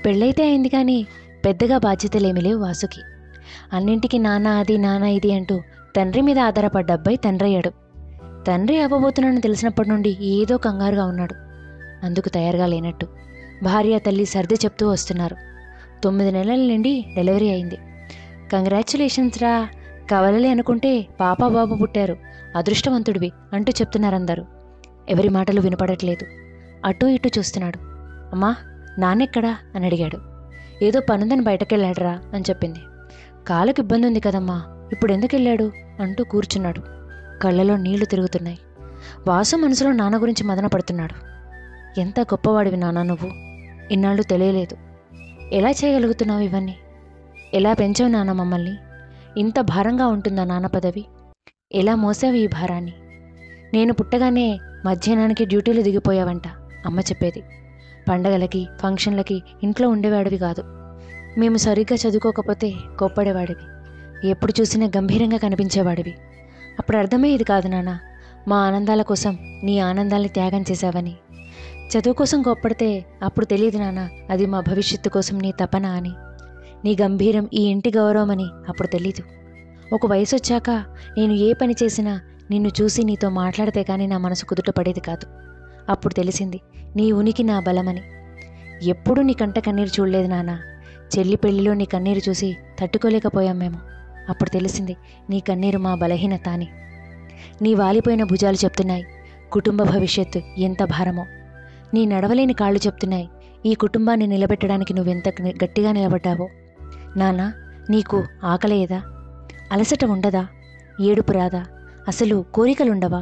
పెళ్ళైతే అయింది కానీ పెద్దగా బాధ్యతలేమీ లేవు వాసుకి. అన్నింటికి నాన్న అది నాన్న ఇది అంటూ తండ్రి మీద ఆధారపడ్డ అబ్బాయి తండ్రి అయ్యాడు. తండ్రి అవ్వబోతున్నానని తెలిసినప్పటి నుండి ఏదో కంగారుగా ఉన్నాడు. అందుకు తయారుగా లేనట్టు భార్య తల్లి సర్ది చెప్తూ వస్తున్నారు. 9 నెలల నుండి డెలివరీ అయింది. కంగ్రాచ్యులేషన్స్ రా, కవలలే అనుకుంటే పాప బాబు పుట్టారు, అదృష్టవంతుడివి అంటూ చెప్తున్నారందరూ. ఎవరి మాటలు వినపడట్లేదు. అటూ ఇటూ చూస్తున్నాడు. అమ్మా, నాన్నెక్కడా అని అడిగాడు. ఏదో పనుందని బయటకెళ్ళాడురా అని చెప్పింది. కాలుకి ఇబ్బంది ఉంది కదమ్మా, ఇప్పుడు ఎందుకు వెళ్ళాడు అంటూ కూర్చున్నాడు. కళ్ళలో నీళ్లు తిరుగుతున్నాయి. వాసు మనసులో నాన్న గురించి మదన పడుతున్నాడు. ఎంత గొప్పవాడివి నాన్న నువ్వు, ఇన్నాళ్ళు తెలియలేదు. ఎలా చేయగలుగుతున్నావు ఇవన్నీ? ఎలా పెంచావు నాన్న మమ్మల్ని? ఇంత భారంగా ఉంటుందా నాన్న పదవి? ఎలా మోసావు ఈ భారాన్ని? నేను పుట్టగానే మధ్యాహ్నానికి డ్యూటీలు దిగిపోయావంట అమ్మ చెప్పేది. పండగలకి ఫంక్షన్లకి ఇంట్లో ఉండేవాడివి కాదు. మేము సరిగ్గా చదువుకోకపోతే కోప్పడేవాడివి. ఎప్పుడు చూసినా గంభీరంగా కనిపించేవాడివి. అప్పుడు అర్థమయ్యేది కాదు నాన్న, మా ఆనందాల కోసం నీ ఆనందాల్ని త్యాగం చేశావని. చదువు కోసం కోప్పడితే అప్పుడు తెలియదు నాన్న, అది మా భవిష్యత్తు కోసం నీ తపన అని. నీ గంభీరం ఈ ఇంటి గౌరవం అని అప్పుడు తెలీదు. ఒక వయసు వచ్చాక నేను ఏ పని చేసినా నిన్ను చూసి నీతో మాట్లాడితే కానీ నా మనసు కుదుట పడేది కాదు. అప్పుడు తెలిసింది నీ ఉనికి నా బలమని. ఎప్పుడూ నీ కంట కన్నీరు చూడలేదు నాన్న. చెల్లి పెళ్లిలో నీ కన్నీరు చూసి తట్టుకోలేకపోయాం మేము. అప్పుడు తెలిసింది నీ కన్నీరు మా బలహీనత అని. నీ వాలిపోయిన భుజాలు చెప్తున్నాయి కుటుంబ భవిష్యత్తు ఎంత భారమో. నీ నడవలేని కాళ్ళు చెప్తున్నాయి ఈ కుటుంబాన్ని నిలబెట్టడానికి నువ్వెంత గట్టిగా నిలబడ్డావో. నాన్న, నీకు ఆకలేదా? అలసట ఉండదా? ఏడుపు రాదా? అసలు కోరికలుండవా?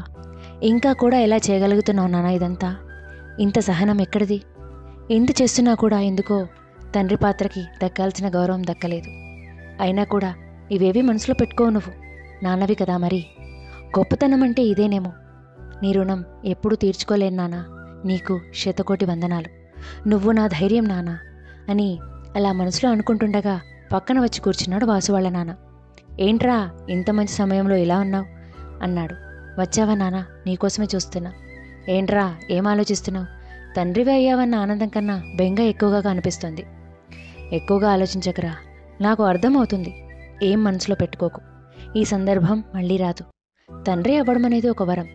ఇంకా కూడా ఎలా చేయగలుగుతున్నావు నాన్న ఇదంతా? ఇంత సహనం ఎక్కడిది? ఎంత చేస్తున్నా కూడా ఎందుకో తండ్రి పాత్రకి దక్కాల్సిన గౌరవం దక్కలేదు. అయినా కూడా ఇవేవి మనసులో పెట్టుకోవు నువ్వు. నాన్నవి కదా మరి. గొప్పతనం అంటే ఇదేనేమో. నీ రుణం ఎప్పుడూ తీర్చుకోలేను నాన్న. నీకు శతకోటి వందనాలు. నువ్వు నా ధైర్యం నాన్న అని అలా మనసులో అనుకుంటుండగా పక్కన వచ్చి కూర్చున్నాడు వాసు వాళ్ళ నాన్న. ఏంట్రా ఇంత మంచి సమయంలో ఇలా ఉన్నావు అన్నాడు. వచ్చావా నాన్న, నీకోసమే చూస్తున్నా. ఏంట్రా ఏం ఆలోచిస్తున్నావు? తండ్రివి అయ్యావన్న ఆనందం కన్నా బెంగ ఎక్కువగా కనిపిస్తుంది. ఎక్కువగా ఆలోచించకరా, నాకు అర్థమవుతుంది. ఏం మనసులో పెట్టుకోకు. ఈ సందర్భం మళ్ళీ రాదు. తండ్రి అవ్వడం అనేది ఒక వరం.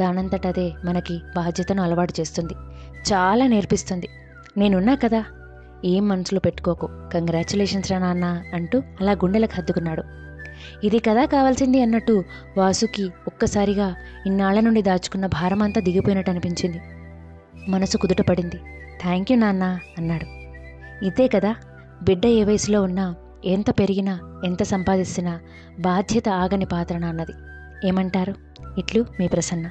దానంతటదే మనకి బాధ్యతను అలవాటు చేస్తుంది, చాలా నేర్పిస్తుంది. నేనున్నా కదా, ఏం మనసులో పెట్టుకోకు. కంగ్రాచ్యులేషన్స్ రా నాన్న అంటూ అలా గుండెలకు హత్తుకున్నాడు. ఇది కదా కావాల్సింది అన్నట్టు వాసుకి ఒక్కసారిగా ఇన్నాళ్ల నుండి దాచుకున్న భారమంతా దిగిపోయినట్టు అనిపించింది. మనసు కుదుట పడింది. థ్యాంక్ యూ నాన్న అన్నాడు. ఇదే కదా, బిడ్డ ఏ వయసులో ఉన్నా, ఎంత పెరిగినా, ఎంత సంపాదిస్తున్నా బాధ్యత ఆగని పాత్ర నాన్నది. ఏమంటారు? ఇట్లు మీ ప్రసన్న.